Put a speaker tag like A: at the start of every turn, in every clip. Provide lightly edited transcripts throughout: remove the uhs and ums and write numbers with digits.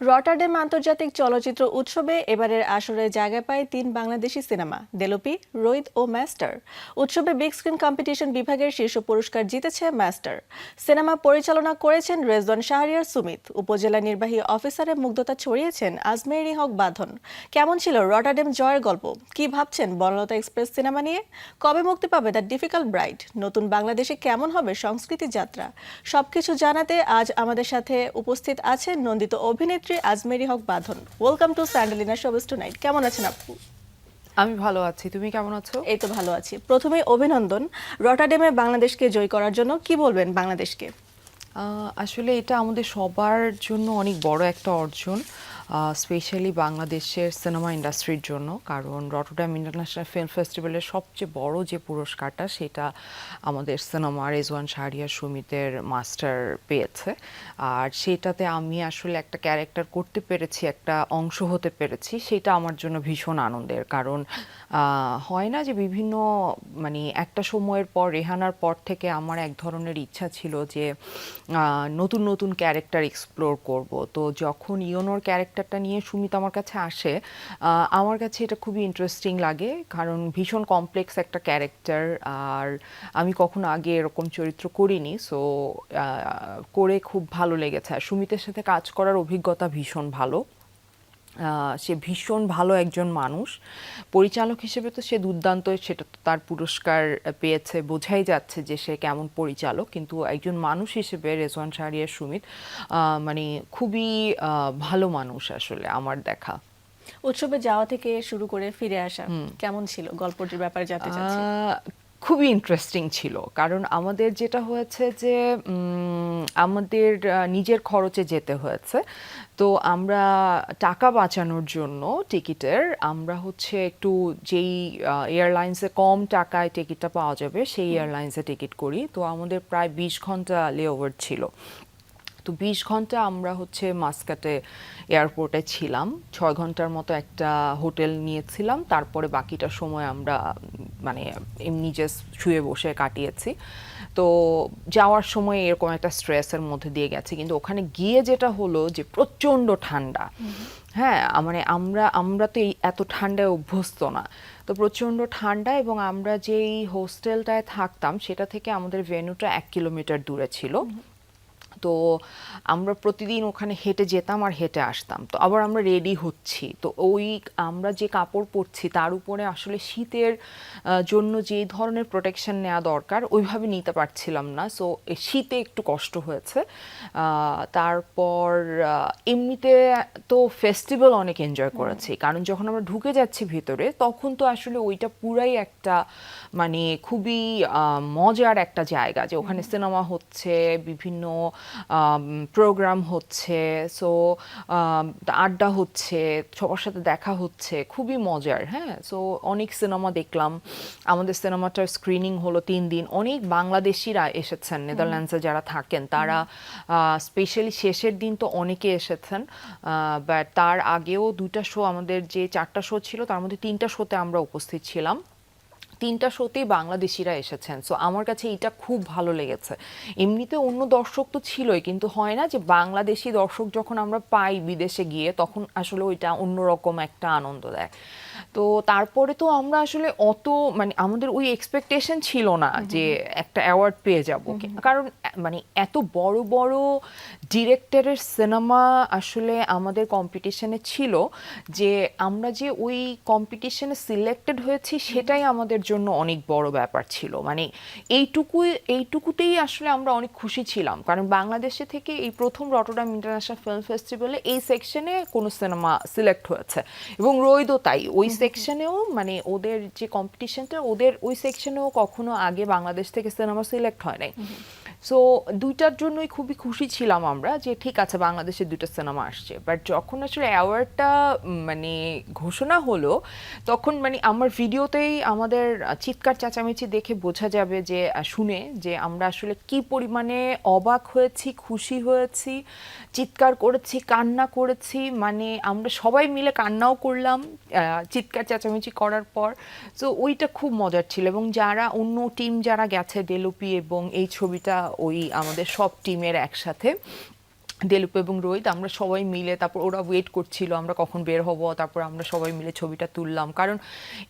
A: Rotterdam আন্তর্জাতিক চলচ্চিত্র উৎসবে এবারের আসরে জায়গা পায় ৩ বাংলাদেশি সিনেমা দেলোপি, রোইদ ও মাস্টার। উৎসবে বিগ স্ক্রিন কম্পিটিশন বিভাগের শীর্ষ পুরস্কার জিতেছে মাস্টার। সিনেমা পরিচালনা করেছেন রেজওয়ান শাহরিয়ার সুমিত। উপজেলা নির্বাহী অফিসারে মুগ্ধতা ছড়িয়েছেন আজমেরি হক বাঁধন। কেমন ছিল রটারড্যাম জয়ের গল্প? কি ভাবছেন বনলতা এক্সপ্রেস সিনেমা নিয়ে? কবে মুক্তি পাবে দ্য ডিফিকাল্ট ব্রাইড? নতুন বাংলাদেশে কেমন হবে সংস্কৃতি যাত্রা? সবকিছু জানাতে আজ আমাদের সাথে উপস্থিত আছেন নন্দিত অভিনেত্রী Ajmeri Haque Badhon. Welcome to Sandalina showbiz tonight. কেমন আছেন আপু?
B: আমি ভালো আছি, তুমি কেমন আছো?
A: এই তো ভালো আছি। প্রথমেই অভিনন্দন রটারড্যামে বাংলাদেশকে জয় করার জন্য। কি বলবেন বাংলাদেশকে?
B: আসলে এটা আমাদের সবার জন্য অনেক বড় একটা অর্জন, স্পেশালি বাংলাদেশের সিনেমা ইন্ডাস্ট্রির জন্য। কারণ রটারড্যাম ইন্টারন্যাশনাল ফিল্ম ফেস্টিভ্যালের সবচেয়ে বড় যে পুরস্কারটা সেটা আমাদের সিনেমা রেজওয়ান শাহরিয়ার সুমিতের মাস্টার পেয়েছে। আর সেটাতে আমি আসলে একটা ক্যারেক্টার করতে পেরেছি, একটা অংশ হতে পেরেছি, সেটা আমার জন্য ভীষণ আনন্দের। কারণ হয় না যে বিভিন্ন মানে একটা সময়ের পর রেহানার পর থেকে আমার এক ধরনের ইচ্ছা ছিল যে নতুন নতুন ক্যারেক্টার এক্সপ্লোর করব। তো যখন ইয়োনোর ক্যারেক্টারটা নিয়ে সুমিত আমার কাছে আসে, আমার কাছে এটা খুবই ইন্টারেস্টিং লাগে, কারণ ভীষণ কমপ্লেক্স একটা ক্যারেক্টার। আর আমি কখনো আগে এরকম চরিত্র করিনি, সো করে খুব ভালো লেগেছে। আর সুমিতের সাথে কাজ করার অভিজ্ঞতা ভীষণ ভালো। সে ভীষণ ভালো একজন মানুষ। পরিচালক হিসেবে তো সে দুর্দান্ত, সেটা তো তার পুরস্কার পেয়েছে, বোঝাই যাচ্ছে যে সে কেমন পরিচালক। কিন্তু একজন মানুষ হিসেবে রেজওয়ান শাহরিয়ার সুমিত মানে খুবই ভালো মানুষ আসলে আমার দেখা।
A: উৎসবে যাওয়া থেকে শুরু করে ফিরে আসা কেমন ছিল? গল্পটির ব্যাপারে জানতে চাচ্ছি।
B: খুবই ইন্টারেস্টিং ছিল, কারণ আমাদের যেটা হয়েছে যে আমাদের নিজের খরচে যেতে হয়েছে। তো আমরা টাকা বাঁচানোর জন্য টিকিটের আমরা হচ্ছে একটু যেই এয়ারলাইন্সে কম টাকায় টিকিটটা পাওয়া যাবে সেই এয়ারলাইন্সে টিকিট করি। তো আমাদের প্রায় 20 ঘন্টা লেওভার ছিল। তো 20 ঘন্টা আমরা হচ্ছে মাস্কাটে এয়ারপোর্টে ছিলাম, 6 ঘন্টার মতো একটা হোটেল নিয়েছিলাম। তারপরে বাকিটা সময় আমরা মানে এমনি জাস্ট শুয়ে বসে কাটিয়েছি। তো যাওয়ার সময় এরকম একটা স্ট্রেসের মধ্যে দিয়ে গেছে, কিন্তু ওখানে গিয়ে যেটা হলো যে প্রচণ্ড ঠান্ডা। হ্যাঁ, মানে আমরা আমরা তো এই এত ঠান্ডায় অভ্যস্ত না। তো প্রচণ্ড ঠান্ডা, এবং আমরা যেই হোস্টেলটায় থাকতাম সেটা থেকে আমাদের ভেন্যুটা 1 কিলোমিটার দূরে ছিল। তো আমরা প্রতিদিন ওখানে হেঁটে যেতাম আর হেঁটে আসতাম। তো আবার আমরা রেডি হচ্ছি, তো ওই আমরা যে কাপড় পরছি তার উপরে আসলে শীতের জন্য যে ধরনের প্রোটেকশন নেওয়া দরকার ওইভাবে নিতে পারছিলাম না। সো শীতে একটু কষ্ট হয়েছে। তারপর এমনিতে তো ফেস্টিভ্যাল অনেক এনজয় করেছি, কারণ যখন আমরা ঢুকে যাচ্ছি ভিতরে তখন তো আসলে ওইটা পুরাই একটা মানে খুবই মজার একটা জায়গা, যে ওখানে সিনেমা হচ্ছে, বিভিন্ন প্রোগ্রাম হচ্ছে, সো আড্ডা হচ্ছে, সবার সাথে দেখা হচ্ছে, খুবই মজার। হ্যাঁ, সো অনেক সিনেমা দেখলাম। আমাদের সিনেমাটার স্ক্রিনিং হলো 3 দিন। অনেক বাংলাদেশিরা এসেছেন, নেদারল্যান্ডসে যারা থাকেন তারা, স্পেশালি শেষের দিন তো অনেকে এসেছেন। বাট তার আগেও 2টা শো, আমাদের যে 4টা শো ছিল তার মধ্যে 3টা শোতে আমরা উপস্থিত ছিলাম। 3টা শোতেই বাংলাদেশিরা এসেছেন। সো আমার কাছে এটা খুব ভালো লেগেছে। এমনিতে অন্য দর্শক তো ছিলই, কিন্তু হয় না যে বাংলাদেশি দর্শক যখন আমরা পাই বিদেশে গিয়ে, তখন আসলে ওইটা অন্যরকম একটা আনন্দ দেয়। তো তারপরে তো আমরা আসলে অত মানে আমাদের ওই এক্সপেকটেশন ছিল না যে একটা অ্যাওয়ার্ড পেয়ে যাব, কারণ মানে এত বড় বড় ডিরেক্টরের সিনেমা আসলে আমাদের কম্পিটিশনে ছিল। যে আমরা যে ওই কম্পিটিশনে সিলেক্টেড হয়েছি সেটাই আমাদের জন্য অনেক বড় ব্যাপার ছিল। মানে এইটুকুতেই আসলে আমরা অনেক খুশি ছিলাম, কারণ বাংলাদেশে থেকে এই প্রথম রটারড্যাম ইন্টারন্যাশনাল ফিল্ম ফেস্টিভ্যালে এই সেকশনে কোনো সিনেমা সিলেক্ট হয়েছে, এবং রোইদও তাই। ওই সেকশনেও মানে ওদের যে কম্পিটিশনটা, ওদের ওই সেকশনেও কখনো আগে বাংলাদেশ থেকে সিনেমা সিলেক্ট হয় নাই। সো 2টার জন্যই খুবই খুশি ছিলাম আমরা, যে ঠিক আছে বাংলাদেশে 2টা সিনেমা আসছে। বাট যখন আসলে অ্যাওয়ার্ডটা মানে ঘোষণা হলো, তখন মানে আমার ভিডিওতেই আমাদের চিৎকার চেঁচামেচি দেখে বোঝা যাবে যে শুনে যে আমরা আসলে কি পরিমাণে অবাক হয়েছি, খুশি হয়েছি, চিৎকার করেছি, কান্না করেছি। মানে আমরা সবাই মিলে কান্নাও করলাম চিৎকার চেঁচামেচি করার পর। সো ওইটা খুব মজার ছিল। এবং যারা অন্য টিম যারা গেছে, দেলোপি এবং এই ছবিটা ওই আমাদের সব টিমের একসাথে, দেলুপ এবং রোহিত আমরা সবাই মিলে, তারপর ওরা ওয়েট করছিল আমরা কখন বের হব, তারপর আমরা সবাই মিলে ছবিটা তুললাম। কারণ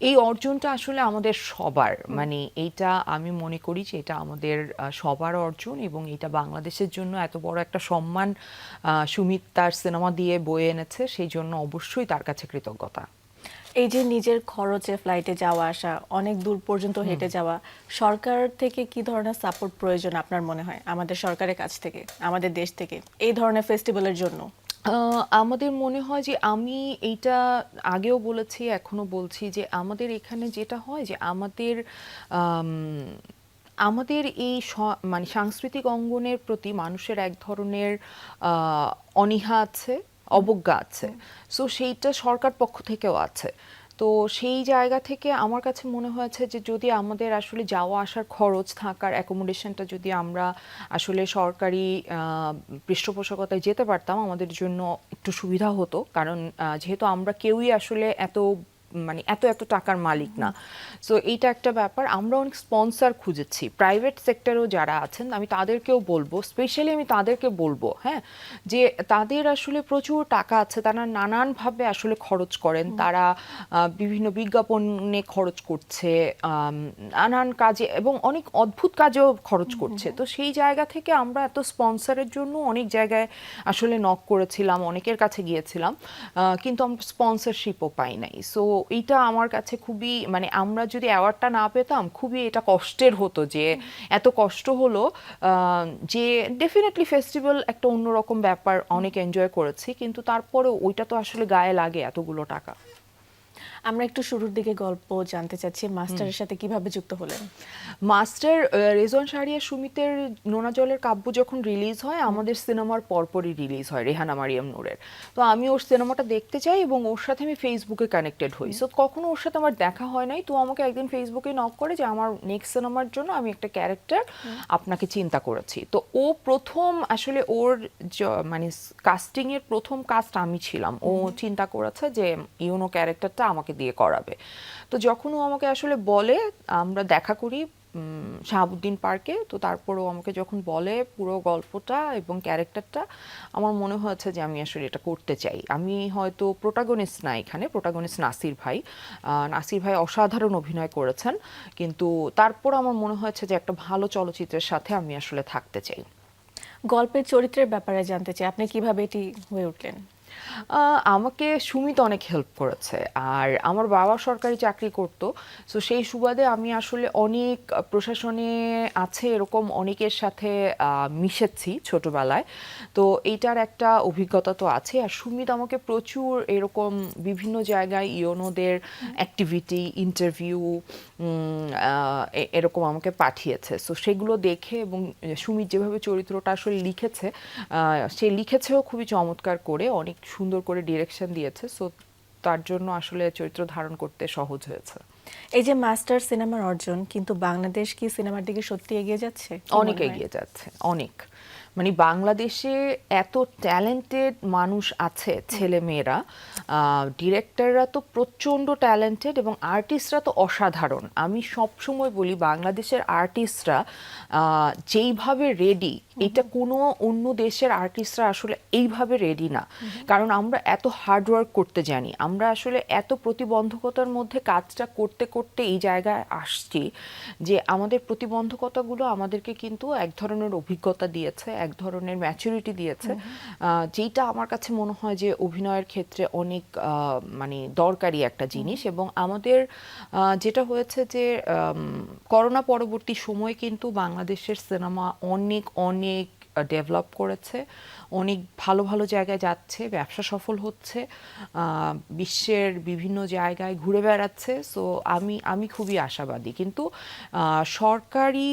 B: এই অর্জনটা আসলে আমাদের সবার, মানে এইটা আমি মনে করি যে এটা আমাদের সবার অর্জন, এবং এটা বাংলাদেশের জন্য এত বড় একটা সম্মান সুমিত তার সিনেমা দিয়ে বয়ে এনেছে, সেই জন্য অবশ্যই তার কাছে কৃতজ্ঞতা।
A: এই যে নিজের খরচে ফ্লাইটে যাওয়া আসা, অনেক দূর পর্যন্ত হেঁটে যাওয়া, সরকার থেকে কি ধরনের সাপোর্ট প্রয়োজন আপনার মনে হয় আমাদের সরকারের কাছ থেকে, আমাদের দেশ থেকে এই ধরনের ফেস্টিভ্যালের জন্য?
B: আমাদের মনে হয় যে, আমি এইটা আগেও বলেছি এখনো বলছি যে আমাদের এখানে যেটা হয় যে আমাদের আম, আমাদের এই মানে সাংস্কৃতিক অঙ্গনের প্রতি মানুষের এক ধরনের অনীহা আছে, অবজ্ঞা আছে। সো সেইটা সরকার পক্ষ থেকেও আছে। তো সেই জায়গা থেকে আমার কাছে মনে হয়েছে যে যদি আমাদের আসলে যাওয়া আসার খরচ, থাকার অ্যাকোমোডেশনটা যদি আমরা আসলে সরকারি পৃষ্ঠপোষকতায় যেতে পারতাম, আমাদের জন্য একটু সুবিধা হতো। কারণ যেহেতু আমরা কেউই আসলে মানে এত এত টাকার মালিক না। সো এইটা একটা ব্যাপার। আমরা অনেক স্পন্সর খুঁজেছি, প্রাইভেট সেক্টরেও যারা আছেন, আমি তাদেরকেও বলবো, স্পেশালি আমি তাদেরকে বলবো, হ্যাঁ, যে তাদের আসলে প্রচুর টাকা আছে, তারা নানানভাবে আসলে খরচ করেন, তারা বিভিন্ন বিজ্ঞাপনে খরচ করছে, নানান কাজে এবং অনেক অদ্ভুত কাজেও খরচ করছে। তো সেই জায়গা থেকে আমরা এত স্পন্সরের জন্য অনেক জায়গায় আসলে নক করেছিলাম, অনেকের কাছে গিয়েছিলাম, কিন্তু আমরা স্পন্সরশিপও পাই নাই। সো এইটা আমার কাছে খুবই, মানে আমরা যদি অ্যাওয়ার্ডটা না পেতাম, খুবই এটা কষ্টের হতো যে এত কষ্ট হলো। যে ডেফিনেটলি ফেস্টিভ্যাল একটা অন্যরকম ব্যাপার, অনেক এনজয় করেছি, কিন্তু তারপরেও ওইটা তো আসলে গায়ে লাগে এতগুলো টাকা।
A: আমরা একটু শুরুর দিকে গল্প জানতে চাচ্ছি, মাস্টারের সাথে কিভাবে যুক্ত হলেন?
B: মাস্টার রেজন শাহরিয়ার সুমিতের নোনা জলের কাব্য যখন রিলিজ হয়, আমাদের সিনেমার পরপরই রিলিজ হয় রেহানা মারিয়াম নূরের। তো আমি ওর সিনেমাটা দেখতে চাই এবং ওর সাথে আমি ফেসবুকে কানেক্টেড হই। সো কখনো ওর সাথে আমার দেখা হয় নাই, তো আমাকে একদিন ফেসবুকে নক করে যে আমার নেক্সট সিনেমার জন্য আমি একটা ক্যারেক্টার আপনাকে চিন্তা করেছি। তো ও প্রথম আসলে ওর মানে কাস্টিং এর প্রথম কাস্ট আমি ছিলাম। ও চিন্তা করেছে যে ইউনো ক্যারেক্টারটা আমাকে দিয়ে করাবে। তো যখন ও আমাকে আসলে বলে, আমরা দেখা করি শাহাবুদ্দিন পার্কে, তো তারপরও আমাকে যখন বলে পুরো গল্পটা এবং ক্যারেক্টারটা, আমার মনে হয়েছে যে আমি আসলে এটা করতে চাই। আমি হয়তো প্রোটাগনিস্ট না, এখানে প্রোটাগনিস্ট নাসির ভাই। নাসির ভাই অসাধারণ অভিনয় করেছেন, কিন্তু তারপর আমার মনে হয়েছে যে একটা ভালো চলচ্চিত্রের সাথে আমি আসলে থাকতে চাই।
A: গল্পের চরিত্রের ব্যাপারে জানতে চাই, আপনি কিভাবে এটি হয়ে উঠলেন?
B: আমাকে সুমিত অনেক হেল্প করেছে, আর আমার বাবা সরকারি চাকরি করতো। সো সেই সুবাদে আমি আসলে অনেক প্রশাসনে আছে এরকম অনেকের সাথে মিশেছি ছোটবেলায়। তো এইটার একটা অভিজ্ঞতা তো আছে। আর সুমিত আমাকে প্রচুর এরকম বিভিন্ন জায়গায় ইয়োনোদের অ্যাক্টিভিটি, ইন্টারভিউ এরকম আমাকে পাঠিয়েছে। সো সেগুলো দেখে, এবং সুমিত যেভাবে চরিত্রটা আসলে লিখেছে, সে লিখেছেও খুবই চমৎকার করে, অনেক সুন্দর করে ডিরেকশন দিয়েছে। সো তার জন্য আসলে চরিত্র ধারণ করতে সহজ হয়েছে।
A: এই যে মাস্টার সিনেমার অর্জন, কিন্তু বাংলাদেশ কি সিনেমার দিকে সত্যি এগিয়ে যাচ্ছে? কি
B: অনেক
A: মনে হয়?
B: এগিয়ে যাচ্ছে, অনেক। মানে বাংলাদেশে এত ট্যালেন্টেড মানুষ আছে, ছেলে মেয়েরা, ডিরেক্টররা তো প্রচণ্ড ট্যালেন্টেড এবং আর্টিস্টরা তো অসাধারণ। আমি সব সময় বলি বাংলাদেশের আর্টিস্টরা যেইভাবে রেডি, এটা কোনো অন্য দেশের আর্টিস্টরা আসলে এইভাবে রেডি না। কারণ আমরা এত হার্ডওয়ার্ক করতে জানি, আমরা আসলে এত প্রতিবন্ধকতার মধ্যে কাজটা করতে করতে এই জায়গায় আসছি যে আমাদের প্রতিবন্ধকতাগুলো আমাদেরকে কিন্তু এক ধরনের অভিজ্ঞতা দিয়েছে, এক ধরনের ম্যাচুরিটি দিয়েছে, যেটা আমার কাছে মনে হয় যে অভিনয়ের ক্ষেত্রে অনেক মানে দরকারি একটা জিনিস। এবং আমাদের যেটা হয়েছে যে করোনা পরবর্তী সময়ে কিন্তু বাংলাদেশের সিনেমা অনেক অনেক ডেভেলপ করেছে, অনেক ভালো ভালো জায়গায় যাচ্ছে, ব্যবসা সফল হচ্ছে, বিশ্বের বিভিন্ন জায়গায় ঘুরে বেড়াচ্ছে। সো আমি খুবই আশাবাদী। কিন্তু সরকারি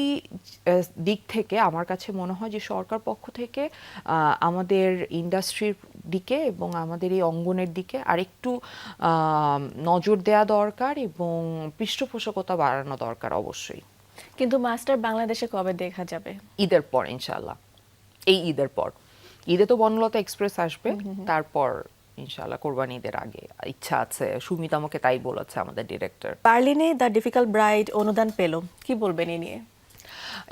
B: দিক থেকে আমার কাছে মনে হয় যে সরকার পক্ষ থেকে আমাদের ইন্ডাস্ট্রির দিকে এবং আমাদের এই অঙ্গনের দিকে আরেকটু নজর দেওয়া দরকার এবং পৃষ্ঠপোষকতা বাড়ানো দরকার অবশ্যই।
A: কিন্তু মাস্টার বাংলাদেশে কবে দেখা যাবে?
B: ঈদের পর ইনশাল্লাহ, এই ঈদের পর। ঈদে তো বনলতা এক্সপ্রেস আসবে, তারপর ইনশাল্লাহ কোরবানি ঈদের আগে ইচ্ছা আছে। সুমিত আমাকে তাই বলেছে, আমাদের ডিরেক্টর।
A: বার্লিনে দ্য ডিফিকাল্ট ব্রাইড অনুদান পেল, কি বলবেন এ নিয়ে?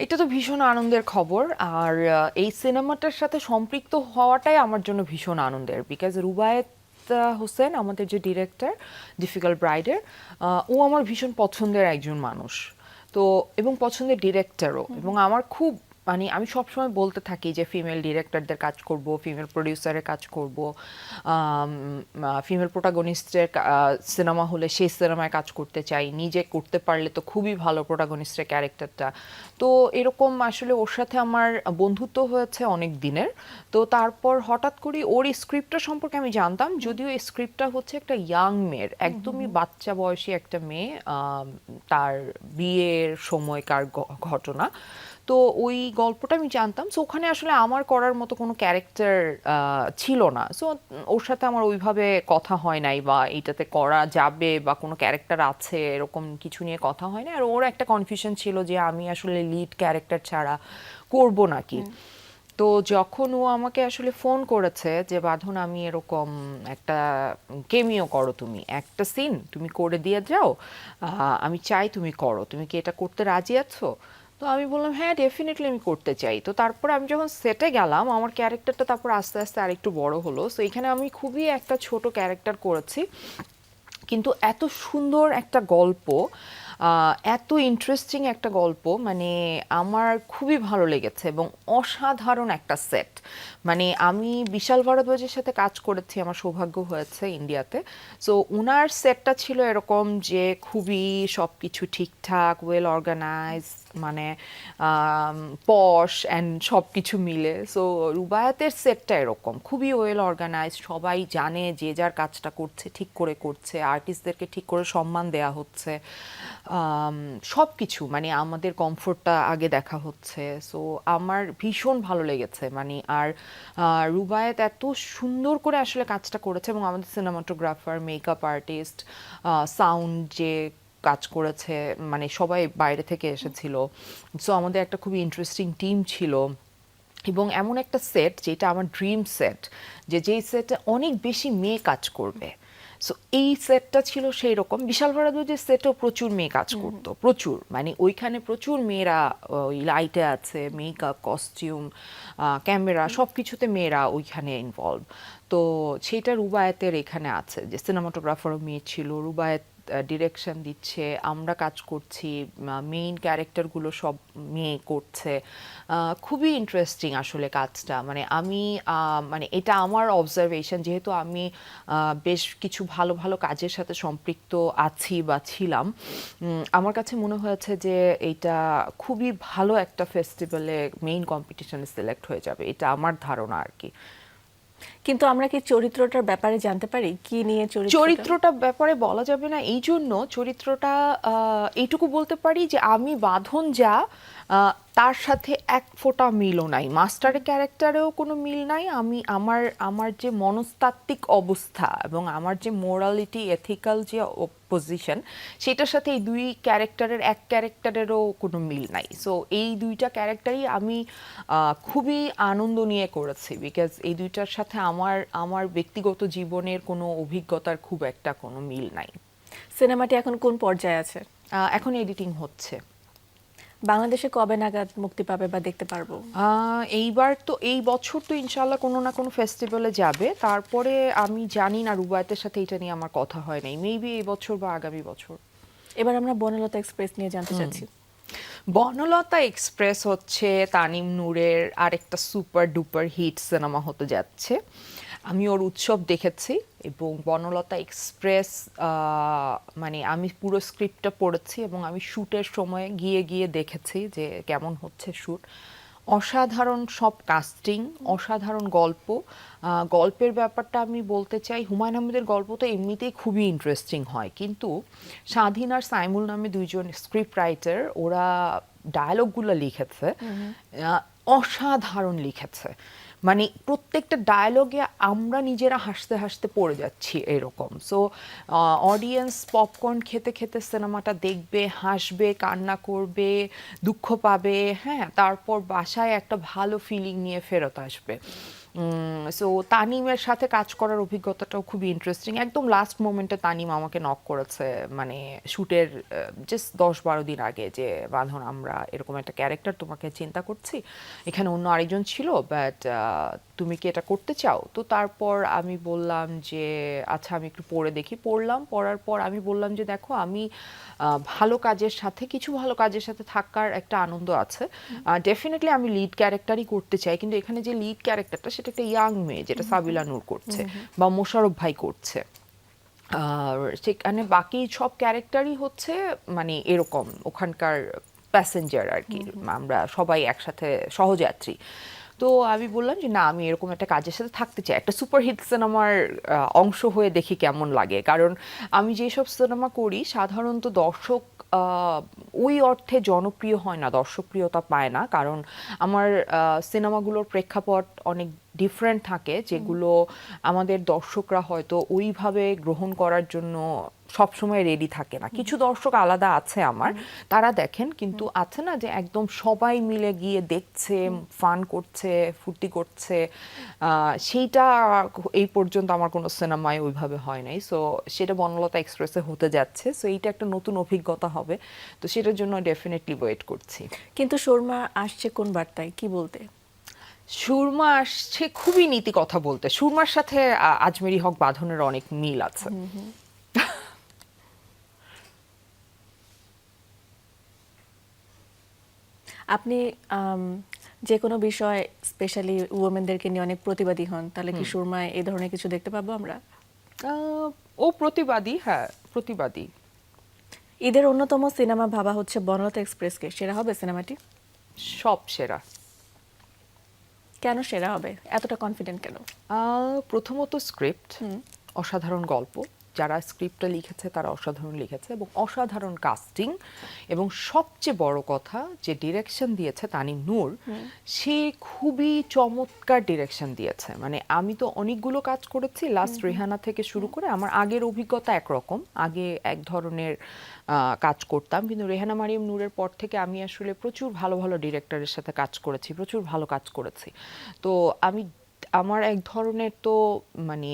B: এটা তো ভীষণ আনন্দের খবর। আর এই সিনেমাটার সাথে সম্পৃক্ত হওয়াটাই আমার জন্য ভীষণ আনন্দের, বিকজ রুবায়েত হোসেন আমাদের যে ডিরেক্টর ডিফিকাল্ট ব্রাইডের, ও আমার ভীষণ পছন্দের একজন মানুষ। তো এবং পছন্দের ডিরেক্টরও, এবং আমার খুব মানে আমি সবসময় বলতে থাকি যে ফিমেল ডিরেক্টরদের কাজ করব, ফিমেল প্রডিউসারের কাজ করব, ফিমেল প্রোটাগনিস্টের সিনেমা হলে সেই সিনেমায় কাজ করতে চাই, নিজে করতে পারলে তো খুবই ভালো প্রোটাগনিস্টের ক্যারেক্টারটা। তো এরকম আসলে ওর সাথে আমার বন্ধুত্ব হয়েছে অনেক দিনের। তো তারপর হঠাৎ করে ওর স্ক্রিপ্টটা সম্পর্কে আমি জানতাম, যদিও এই স্ক্রিপ্টটা হচ্ছে একটা ইয়াং মেয়ের, একদমই বাচ্চা বয়সী একটা মেয়ে, তার বিয়ের সময়কার ঘটনা। তো ওই গল্পটা আমি জানতাম, সো ওখানে আসলে আমার করার মতো কোনো ক্যারেক্টার ছিল না। সো ওর সাথে আমার ওইভাবে কথা হয় নাই, বা এইটাতে করা যাবে বা কোনো ক্যারেক্টার আছে এরকম কিছু নিয়ে কথা হয় না। আর ওর একটা কনফিউশন ছিল যে আমি আসলে লিড ক্যারেক্টার ছাড়া করব নাকি। তো যখন ও আমাকে আসলে ফোন করেছে যে বাঁধন আমি এরকম একটা কেমিও করো, তুমি একটা সিন তুমি করে দিয়ে যাও, আমি চাই তুমি করো, তুমি কি এটা করতে রাজি আছো? তো আমি বললাম হ্যাঁ ডেফিনেটলি আমি করতে চাই। তো তারপরে আমি যখন সেটে গেলাম, আমার ক্যারেক্টারটা তারপর আস্তে আস্তে আরেকটু বড় হলো। সো এখানে আমি খুবই একটা ছোট ক্যারেক্টার করেছি, কিন্তু এত সুন্দর একটা গল্প, এত ইন্টারেস্টিং একটা গল্প, মানে আমার খুবই ভালো লেগেছে, এবং অসাধারণ একটা সেট। মানে আমি বিশাল ভারদ্বাজের সাথে কাজ করেছি, আমার সৌভাগ্য হয়েছে ইন্ডিয়াতে। সো উনার সেটটা ছিল এরকম যে খুবই সব কিছু ঠিকঠাক, ওয়েল অর্গানাইজ, মানে পশ অ্যান্ড সব কিছু মিলে। সো রুবায়াতের সেটটা এরকম খুবই ওয়েল অর্গানাইজ, সবাই জানে যে যার কাজটা করছে ঠিক করে করছে, আর্টিস্টদেরকে ঠিক করে সম্মান দেয়া হচ্ছে, সব কিছু মানে আমাদের কমফোর্টটা আগে দেখা হচ্ছে। সো আমার ভীষণ ভালো লেগেছে মানে। আর রুবায়েত এত সুন্দর করে আসলে কাজটা করেছে, এবং আমাদের সিনেমাটোগ্রাফার, মেকআপ আর্টিস্ট, সাউন্ড যে কাজ করেছে, মানে সবাই বাইরে থেকে এসেছিল। সো আমাদের একটা খুবই ইন্টারেস্টিং টিম ছিল, এবং এমন একটা সেট যেটা আমার ড্রিম সেট, যে যেই সেটে অনেক বেশি মেয়ে কাজ করবে। সো এই সেটটা ছিল সেই রকম। বিশাল ভারদ্বাজের সেটেও প্রচুর মেয়ে কাজ করতো, প্রচুর, মানে ওইখানে প্রচুর মেয়েরা, ওই লাইটে আছে, মেকআপ, কস্টিউম, ক্যামেরা, সব কিছুতে মেয়েরা ওইখানে ইনভলভ। তো সেটা রুবায়েতের এখানে আছে, যে সিনেমাটোগ্রাফারও মেয়ে ছিল, রুবায়েত ডিরেকশন দিচ্ছে, আমরা কাজ করছি, মেইন ক্যারেক্টারগুলো সব মেয়ে করছে। খুবই ইন্টারেস্টিং আসলে কাজটা। মানে আমি মানে এটা আমার অবজারভেশন, যেহেতু আমি বেশ কিছু ভালো ভালো কাজের সাথে সম্পৃক্ত আছি বা ছিলাম, আমার কাছে মনে হয়েছে যে এটা খুবই ভালো একটা ফেস্টিভ্যালে মেইন কম্পিটিশনে সিলেক্ট হয়ে যাবে, এটা আমার ধারণা আর কি।
A: কিন্তু আমরা কি চরিত্রটার ব্যাপারে জানতে পারি কি নিয়ে
B: চরিত্রটা ব্যাপারে বলা যাবে না, এই জন্য চরিত্রটা এইটুকু বলতে পারি যে আমি বাঁধন যা, তার সাথে এক ফোঁটা মিলও নাই, মাস্টারের ক্যারেক্টারেও কোনো মিল নাই। আমি আমার আমার যে মনস্তাত্ত্বিক অবস্থা এবং আমার যে মোরালিটি, এথিক্যাল যে পজিশন, সেটার সাথে এই দুই ক্যারেক্টারের এক ক্যারেক্টারেরও কোনো মিল নাই। সো এই দুইটা ক্যারেক্টারই আমি খুবই আনন্দ নিয়ে করেছি, বিকজ এই দুইটার সাথে আমার আমার ব্যক্তিগত জীবনের কোনো অভিজ্ঞতার খুব একটা কোনো মিল নাই।
A: সিনেমাটি এখন কোন পর্যায়ে আছে?
B: এখন এডিটিং হচ্ছে।
A: বাংলাদেশে কবে নাগাদ মুক্তি পাবে বা দেখতে পারবো?
B: এইবার তো এই বছর তো ইনশাল্লাহ কোনো না কোনো ফেস্টিভ্যালে যাবে। তারপরে আমি জানি না, রুবায়েতের সাথে এটা নিয়ে আমার কথা হয় নাই, মেবি এই বছর বা আগামী বছর।
A: এবার আমরা বনলতা এক্সপ্রেস নিয়ে জানতে চাচ্ছি।
B: বনলতা এক্সপ্রেস হচ্ছে তানিম নূরের আরেকটা সুপার ডুপার হিট সিনেমা হতে যাচ্ছে। আমি ওর উৎসব দেখেছি, এবং বনলতা এক্সপ্রেস মানে আমি পুরো স্ক্রিপ্টটা পড়েছি, এবং আমি শ্যুটের সময় গিয়ে গিয়ে দেখেছি যে কেমন হচ্ছে শ্যুট। অসাধারণ সব কাস্টিং, অসাধারণ গল্প। গল্পের ব্যাপারটা আমি বলতে চাই, হুমায়ুন আহমেদের গল্প তো এমনিতেই খুবই ইন্টারেস্টিং হয়, কিন্তু স্বাধীন আর সাইমুল নামে দুইজন স্ক্রিপ্ট রাইটার, ওরা ডায়ালগগুলো লিখেছে, অসাধারণ লিখেছে। মানে প্রত্যেকটা ডায়ালগে আমরা নিজেরা হাসতে হাসতে পড়ে যাচ্ছি এরকম। সো অডিয়েন্স পপকর্ন খেতে খেতে সিনেমাটা দেখবে, হাসবে, কান্না করবে, দুঃখ পাবে, হ্যাঁ, তারপর বাসায় একটা ভালো ফিলিং নিয়ে ফেরত আসবে। সো তানিমের সাথে কাজ করার অভিজ্ঞতাটাও খুবই ইন্টারেস্টিং। একদম লাস্ট মোমেন্টে তানিম আমাকে নক করেছে, মানে শুটের জাস্ট 10-12 দিন আগে, যে বাঁধন আমরা এরকম একটা ক্যারেক্টার তোমাকে চিন্তা করছি, এখানে অন্য আরেকজন ছিল, বাট তুমি কি এটা করতে চাও? তো তারপর আমি বললাম যে আচ্ছা আমি একটু পড়ে দেখি। পড়ার পর আমি বললাম যে দেখো আমি ভালো কাজের সাথে, কিছু ভালো কাজের সাথে থাকার একটা আনন্দ আছে। ডেফিনেটলি আমি লিড ক্যারেক্টারই করতে চাই, কিন্তু এখানে যে লিড ক্যারেক্টারটা সেটা একটা ইয়াং মেয়ে, যেটা সাবিলা নূর করছে বা মোশাররফ ভাই করছে। আর সেখানে বাকি সব ক্যারেক্টারই হচ্ছে মানে এরকম ওখানকার প্যাসেঞ্জার আর কি, আমরা সবাই একসাথে সহযাত্রী। তো আমি বললাম যে না, আমি এরকম একটা কাজের সাথে থাকতে চাই, একটা সুপারহিট সিনেমার অংশ হয়ে দেখি কেমন লাগে। কারণ আমি যেসব সিনেমা করি সাধারণত দর্শক ওই অর্থে জনপ্রিয় হয় না, দর্শকপ্রিয়তা পায় না, কারণ আমার সিনেমাগুলোর প্রেক্ষাপট অনেক ডিফারেন্ট থাকে, যেগুলো আমাদের দর্শকরা হয়তো ওইভাবে গ্রহণ করার জন্য সবসময় রেডি থাকে না। কিছু দর্শক আলাদা আছে আমার, তারা দেখেন, কিন্তু আছে না যে একদম সবাই মিলে গিয়ে দেখছে, ফান করছে, ফুর্তি করছে, সেইটা এই পর্যন্ত আমার কোনো সিনেমায় ওইভাবে হয় নাই। সো সেটা বনলতা এক্সপ্রেসে হতে যাচ্ছে, সো এইটা একটা নতুন অভিজ্ঞতা হবে, তো সেটার জন্য ডেফিনেটলি ওয়েট করছি।
A: কিন্তু সুরমা আসছে কোন বার্তায়, কি বলতে?
B: সুরমা আসছে খুবই নীতি কথা বলতে। সুরমার সাথে আজমেরি হক বাঁধনের অনেক মিল আছে।
A: আপনি যে কোনো বিষয় স্পেশালি উওমেনদেরকে নিয়ে অনেক প্রতিবাদী হন, তাহলে কি সুরমায় এই ধরনের কিছু দেখতে পাবো আমরা?
B: ও প্রতিবাদী, হ্যাঁ প্রতিবাদী।
A: ঈদের অন্যতম সিনেমা ভাবা হচ্ছে বনলতা এক্সপ্রেসকে, সেরা হবে সিনেমাটি?
B: সব সেরা।
A: কেন সেরা হবে, এতটা কনফিডেন্ট কেন?
B: প্রথমত স্ক্রিপ্ট, অসাধারণ গল্প, যারা স্ক্রিপ্টটা লিখেছে তারা অসাধারণ লিখেছে, এবং অসাধারণ কাস্টিং, এবং সবচেয়ে বড় কথা যে ডিরেকশন দিয়েছে তানিম নূর, সে খুবই চমৎকার ডিরেকশন দিয়েছে। মানে আমি তো অনেকগুলো কাজ করেছি, লাস্ট রেহানা থেকে শুরু করে, আমার আগের অভিজ্ঞতা একরকম, আগে এক ধরনের কাজ করতাম, কিন্তু রেহানা মারিয়াম নূরের পর থেকে আমি আসলে প্রচুর ভালো ভালো ডিরেক্টরের সাথে কাজ করেছি, প্রচুর ভালো কাজ করেছি। তো আমি, আমার এক ধরনের তো মানে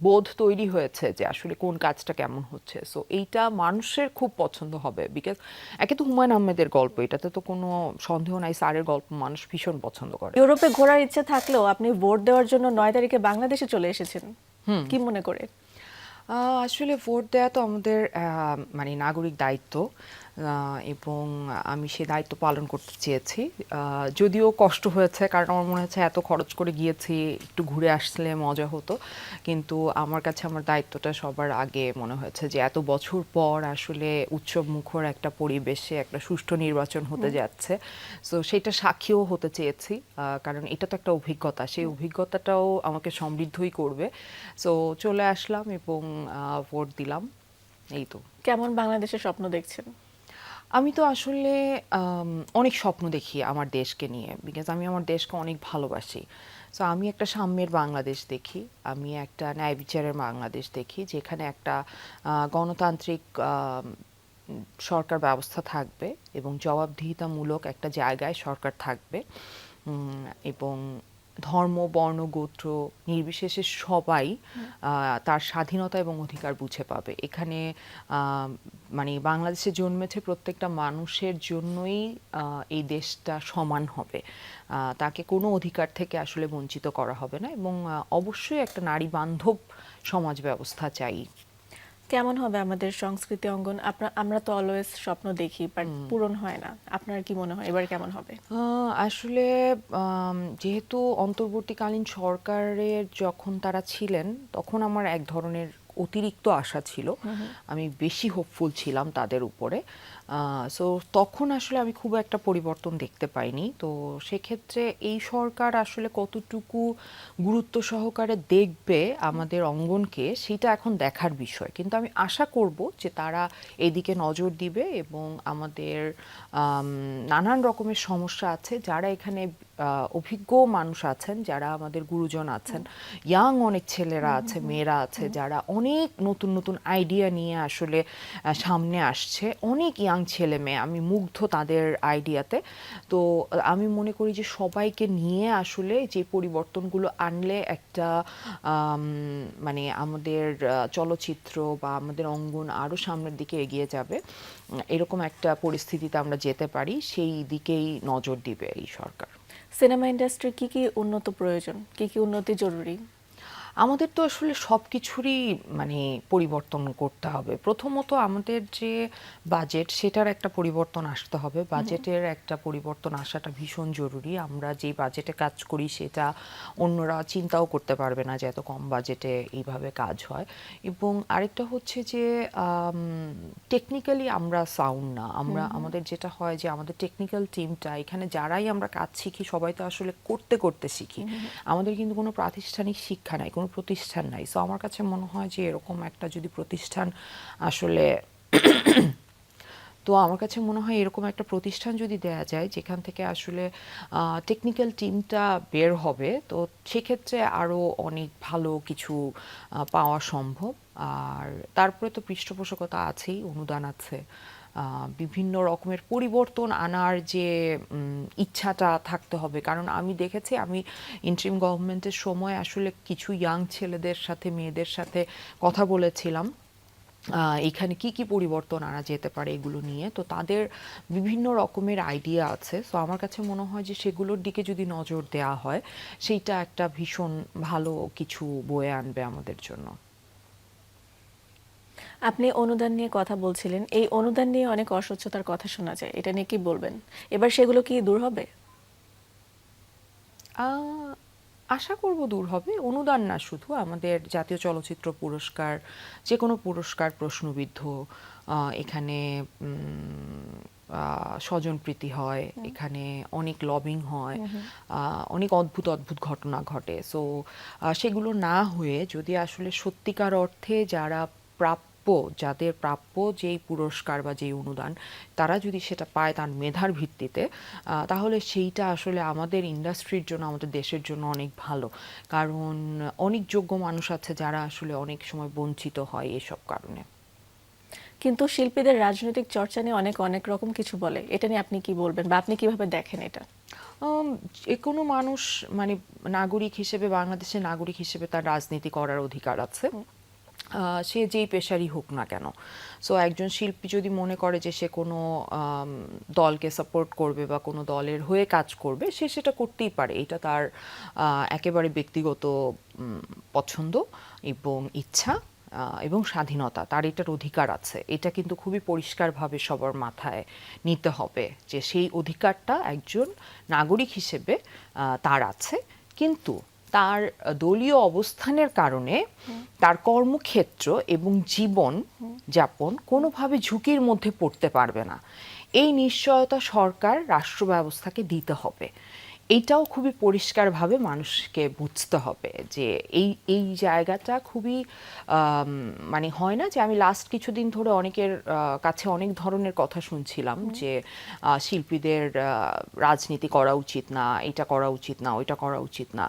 B: বোধ তৈরি হয়েছে যে আসলে কোন কাজটা কেমন হচ্ছে। সো এইটা মানুষের খুব পছন্দ হবে, বিকজ একে তো হুমায়ুন আহমেদের গল্প, এটাতে তো কোনো সন্দেহ নাই, স্যারের গল্প মানুষ ভীষণ পছন্দ করে।
A: ইউরোপে ঘোরার ইচ্ছে থাকলেও আপনি ভোট দেওয়ার জন্য 9 তারিখে বাংলাদেশে চলে এসেছেন, কি মনে করে?
B: আসলে ভোট দেওয়া তো আমাদের মানে নাগরিক দায়িত্ব, এবং আমি সে দায়িত্ব পালন করতে চেয়েছি। যদিও কষ্ট হয়েছে, কারণ আমার মনে হচ্ছে এত খরচ করে গিয়েছি, একটু ঘুরে আসলে মজা হতো, কিন্তু আমার কাছে আমার দায়িত্বটা সবার আগে মনে হয়েছে যে এত বছর পর আসলে উৎসব মুখর একটা পরিবেশে একটা সুষ্ঠু নির্বাচন হতে যাচ্ছে, সো সেটা সাক্ষীও হতে চেয়েছি, কারণ এটা তো একটা অভিজ্ঞতা, সেই অভিজ্ঞতাটাও আমাকে সমৃদ্ধই করবে। সো চলে আসলাম এবং ভোট দিলাম, এই তো।
A: কেমন বাংলাদেশের স্বপ্ন দেখছেন?
B: আমি তো আসলে অনেক স্বপ্ন দেখি আমার দেশকে নিয়ে, বিকজ আমি আমার দেশকে অনেক ভালোবাসি। সো আমি একটা সাম্যের বাংলাদেশ দেখি, আমি একটা ন্যায় বিচারের বাংলাদেশ দেখি, যেখানে একটা গণতান্ত্রিক সরকার ব্যবস্থা থাকবে, এবং জবাবদিহিতামূলক একটা জায়গায় সরকার থাকবে, এবং ধর্ম, বর্ণ, গোত্র নির্বিশেষে সবাই তার স্বাধীনতা এবং অধিকার বুঝে পাবে। এখানে মানে বাংলাদেশে জন্মেছে প্রত্যেকটা মানুষের জন্যই এই দেশটা সমান হবে, তাকে কোনো অধিকার থেকে আসলে বঞ্চিত করা হবে না, এবং অবশ্যই একটা নারী বান্ধব সমাজ ব্যবস্থা চাই।
A: কেমন হবে আমাদের সংস্কৃতি অঙ্গন? আমরা তো অলওয়েজ স্বপ্ন দেখি, বাট পূরণ হয় না। আপনার কি মনে হয় এবার কেমন হবে?
B: আসলে যেহেতু অন্তর্বর্তীকালীন সরকারের যখন তারা ছিলেন, তখন আমার এক ধরনের অতিরিক্ত আশা ছিল, আমি বেশি হোপফুল ছিলাম তাদের উপরে। সো তখন আসলে আমি খুব একটা পরিবর্তন দেখতে পাইনি। তো সেক্ষেত্রে এই সরকার আসলে কতটুকু গুরুত্ব সহকারে দেখবে আমাদের অঙ্গনকে, সেটা এখন দেখার বিষয়। কিন্তু আমি আশা করব যে তারা এদিকে নজর দিবে, এবং আমাদের নানান রকমের সমস্যা আছে, যারা এখানে অভিজ্ঞ মানুষ আছেন, যারা আমাদের গুরুজন আছেন, ইয়াং অনেক ছেলেরা আছে, মেয়েরা আছে, যারা অনেক নতুন নতুন আইডিয়া নিয়ে আসলে সামনে আসছে, অনেক ইয়াং ইয়াং ছেলে মেয়ে, আমি মুগ্ধ তাদের আইডিয়াতে। তো আমি মনে করি যে সবাইকে নিয়ে আসলে যে পরিবর্তনগুলো আনলে একটা মানে আমাদের চলচ্চিত্র বা আমাদের অঙ্গন আরও সামনের দিকে এগিয়ে যাবে, এরকম একটা পরিস্থিতিতে আমরা যেতে পারি, সেই দিকেই নজর দিবে এই সরকার।
A: সিনেমা ইন্ডাস্ট্রি কি কি উন্নত প্রয়োজন, কি কি উন্নতি জরুরি?
B: আমাদের তো আসলে সব কিছুরই মানে পরিবর্তন করতে হবে। প্রথমত আমাদের যে বাজেট, সেটার একটা পরিবর্তন আসতে হবে। বাজেটের একটা পরিবর্তন আসাটা ভীষণ জরুরি। আমরা যে বাজেটে কাজ করি সেটা অন্যরা চিন্তাও করতে পারবে না যে এত কম বাজেটে এইভাবে কাজ হয়। এবং আরেকটা হচ্ছে যে টেকনিক্যালি আমরা সাউন্ড না। আমাদের যেটা হয় যে আমাদের টেকনিক্যাল টিমটা, এখানে যারাই আমরা কাজ শিখি সবাই তো আসলে করতে করতে শিখি। আমাদের কিন্তু কোনো প্রাতিষ্ঠানিক শিক্ষা নাই, কোনো প্রতিষ্ঠান নাই। সো আমার কাছে মনে হয় যে এরকম একটা যদি প্রতিষ্ঠান আসলে তো আমার কাছে মনে হয় এরকম একটা প্রতিষ্ঠান যদি দেয়া যায় যেখান থেকে আসলে টেকনিক্যাল টিমটা বের হবে, তো সেক্ষেত্রে আরও অনেক ভালো কিছু পাওয়া সম্ভব। আর তারপরে তো পৃষ্ঠপোষকতা আছেই, অনুদান আছে, বিভিন্ন রকমের পরিবর্তন আনার যে ইচ্ছাটা থাকতে হবে। কারণ আমি দেখেছি, আমি ইন্টারিম গভর্নমেন্টের সময় আসলে কিছু ইয়াং ছেলেদের সাথে মেয়েদের সাথে কথা বলেছিলাম এখানে কি কি পরিবর্তন আনা যেতে পারে এগুলো নিয়ে। তো তাদের বিভিন্ন রকমের আইডিয়া আছে। সো আমার কাছে মনে হয় যে সেগুলোর দিকে যদি নজর দেওয়া হয়, সেইটা একটা ভীষণ ভালো কিছু বয়ে আনবে আমাদের জন্য।
A: আপনি অনুদান নিয়ে কথা বলছিলেন, এই অনুদান নিয়ে অনেক অস্বচ্ছতার কথা শোনা যায়, এটা নিয়ে কি বলবেন? এবার সেগুলো কি দূর হবে?
B: আহ, আশা করব দূর হবে। অনুদান না, শুধু আমাদের জাতীয় চলচ্চিত্র পুরস্কার, যে কোনো পুরস্কার প্রশ্নবিদ্ধ। এখানে স্বজনপ্রীতি হয়, এখানে অনেক লবিং হয়, অনেক অদ্ভুত অদ্ভুত ঘটনা ঘটে। সো সেগুলো না হয়ে যদি আসলে সত্যিকার অর্থে যারা প্রাপ্য, যাদের প্রাপ্য যেই পুরস্কার বা যেই অনুদান, তারা যদি সেটা পায় তার মেধার ভিত্তিতে, তাহলে সেইটা আসলে আমাদের ইন্ডাস্ট্রির জন্য, আমাদের দেশের জন্য অনেক ভালো। কারণ অনেক যোগ্য মানুষ আছে যারা আসলে অনেক সময় বঞ্চিত হয় এসব কারণে।
A: কিন্তু শিল্পীদের রাজনৈতিক চর্চা নিয়ে অনেক অনেক রকম কিছু বলে, এটা নিয়ে আপনি কি বলবেন বা আপনি কিভাবে দেখেন এটা?
B: যে কোনো মানুষ, মানে নাগরিক হিসেবে, বাংলাদেশের নাগরিক হিসেবে তার রাজনীতি করার অধিকার আছে, সে যেই পেশারই হোক না কেন। সো একজন শিল্পী যদি মনে করে যে সে কোনো দলকে সাপোর্ট করবে বা কোনো দলের হয়ে কাজ করবে, সে সেটা করতেই পারে। এটা তার একেবারে ব্যক্তিগত পছন্দ এবং ইচ্ছা এবং স্বাধীনতা, তার এটার অধিকার আছে। এটা কিন্তু খুবই পরিষ্কারভাবে সবার মাথায় নিতে হবে যে সেই অধিকারটা একজন নাগরিক হিসেবে তার আছে। কিন্তু তার দলীয় অবস্থানের কারণে তার কর্মক্ষেত্র এবং জীবন যাপন কোনোভাবে ঝুঁকির মধ্যে পড়তে পারবে না, এই নিশ্চয়তা সরকার, রাষ্ট্র ব্যবস্থাকে দিতে হবে। এইটাও খুবই পরিষ্কারভাবে মানুষকে বুঝতে হবে যে এই এই জায়গাটা খুবই মানে হয় না যে, আমি লাস্ট কিছুদিন ধরে অনেকের কাছে অনেক ধরনের কথা শুনছিলাম যে শিল্পীদের রাজনীতি করা উচিত না, এটা করা উচিত না, ওইটা করা উচিত না।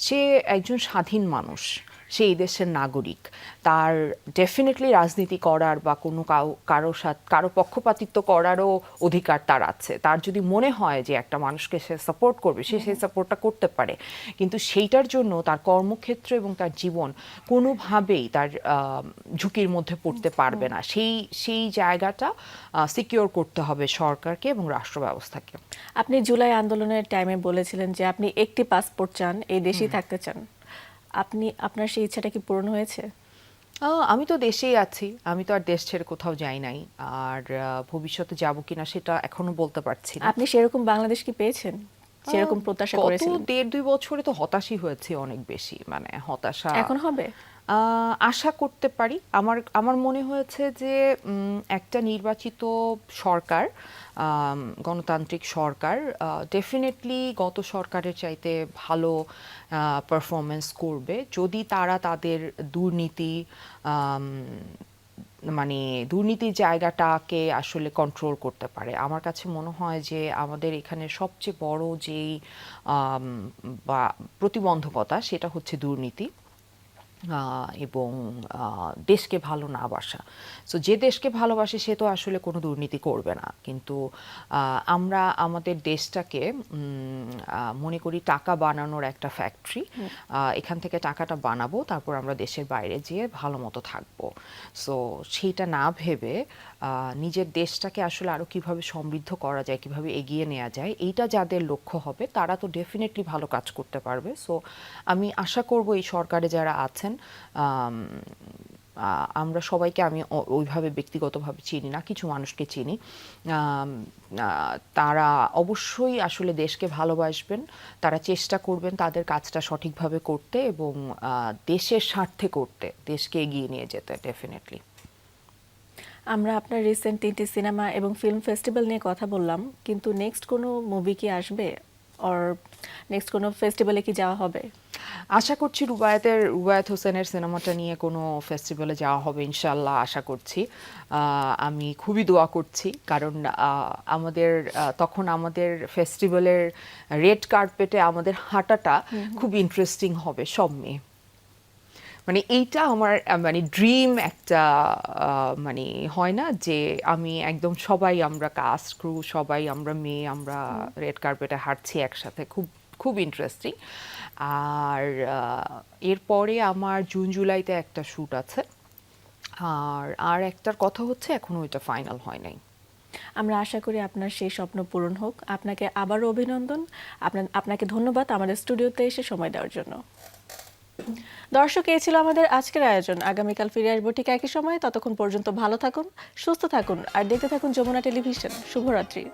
B: সে একজন স্বাধীন মানুষ, সে এই দেশের নাগরিক, তার ডেফিনেটলি রাজনীতি করার বা কোনো কারো পক্ষপাতিত্ব করারও অধিকার তার আছে। তার যদি মনে হয় যে একটা মানুষকে সে সাপোর্ট করবে, সে সেই সাপোর্টটা করতে পারে। কিন্তু সেইটার জন্য তার কর্মক্ষেত্র এবং তার জীবন কোনোভাবেই তার ঝুঁকির মধ্যে পড়তে পারবে না। সেই জায়গাটা সিকিউর করতে হবে সরকারকে এবং রাষ্ট্র ব্যবস্থাকে।
A: আপনি জুলাই আন্দোলনের টাইমে বলেছিলেন যে আপনি একটি পাসপোর্ট চান, এই দেশেই থাকতে চান। আপনার সেই ইচ্ছাটা কি পূরণ হয়েছে?
B: আমি তো দেশেই আছি, আমি তো আর দেশ ছেড়ে কোথাও যাই নাই। আর ভবিষ্যতে যাব কিনা সেটা এখনো বলতে পারছি না।
A: আপনি সেরকম বাংলাদেশ কি পেয়েছেন, সেরকম প্রত্যাশা
B: গত
A: করেছিলেন?
B: 1.5-2 বছরে তো হতাশই হয়েছে অনেক বেশি, মানে হতাশা।
A: এখন হবে?
B: আশা করতে পারি। আমার আমার মনে হয়েছে যে একটা নির্বাচিত সরকার, গণতান্ত্রিক সরকার, ডেফিনেটলি গত সরকারের চাইতে ভালো পারফরমেন্স করবে যদি তারা তাদের দুর্নীতি, মানে দুর্নীতির জায়গাটাকে আসলে কন্ট্রোল করতে পারে। আমার কাছে মনে হয় যে আমাদের এখানে সবচেয়ে বড় যেই বা প্রতিবন্ধকতা, সেটা হচ্ছে দুর্নীতি। এবং দেশকে ভালো না বাসা। সো যে দেশকে ভালোবাসে সে তো আসলে কোনো দুর্নীতি করবে না, কিন্তু আমরা আমাদের দেশটাকে মনে করি টাকা বানানোর একটা ফ্যাক্টরি। এখান থেকে টাকাটা বানাবো, তারপর আমরা দেশের বাইরে যেয়ে ভালো মতো থাকবো। সো সেইটা না ভেবে নিজের দেশটাকে আসলে আরও কীভাবে সমৃদ্ধ করা যায়, কীভাবে এগিয়ে নেওয়া যায়, এইটা যাদের লক্ষ্য হবে তারা তো ডেফিনেটলি ভালো কাজ করতে পারবে। সো আমি আশা করব এই সরকারে যারা আছেন, আমরা সবাইকে, আমি ওইভাবে ব্যক্তিগতভাবে চিনি না, কিছু মানুষকে চিনি, তারা অবশ্যই আসলে দেশকে ভালোবাসবেন, তারা চেষ্টা করবেন তাদের কাজটা সঠিকভাবে করতে এবং দেশের স্বার্থে করতে, দেশকে এগিয়ে নিয়ে যেতে ডেফিনেটলি।
A: আমরা আপনার রিসেন্ট 3টি সিনেমা এবং ফিল্ম ফেস্টিভ্যাল নিয়ে কথা বললাম, কিন্তু নেক্সট কোনো মুভি কি আসবে, অর নেক্সট কোনো ফেস্টিভ্যালে কি যাওয়া হবে?
B: আশা করছি রুবায়েত হোসেনের সিনেমাটা নিয়ে কোনো ফেস্টিভ্যালে যাওয়া হবে ইনশাল্লাহ, আশা করছি। আমি খুবই দোয়া করছি, কারণ তখন আমাদের ফেস্টিভ্যালের রেড কার্পেটে আমাদের হাঁটাটা খুব ইন্টারেস্টিং হবে সব মেয়ে। মানে এইটা আমার মানে ড্রিম একটা, মানে হয় না যে আমি একদম সবাই, আমরা কাস্ট ক্রু সবাই, আমরা মেয়ে, আমরা রেড কার্পেটে হাঁটছি একসাথে, খুব খুব ইন্টারেস্টিং। আর এরপরে আমার জুন জুলাইতে একটা শ্যুট আছে, আর একটার কথা হচ্ছে, এখনো ওইটা ফাইনাল হয় নাই।
A: আমরা আশা করি আপনার সেই স্বপ্ন পূরণ হোক। আপনাকে আবারও অভিনন্দন, আপনাকে ধন্যবাদ আমাদের স্টুডিওতে এসে সময় দেওয়ার জন্য। দর্শক, এই ছিল আমাদের আজকের আয়োজন। আগামীকাল ফিরে আসবো ঠিক একই সময়ে। ততক্ষণ পর্যন্ত ভালো থাকুন, সুস্থ থাকুন আর দেখতে থাকুন যমুনা টেলিভিশন। শুভরাত্রি।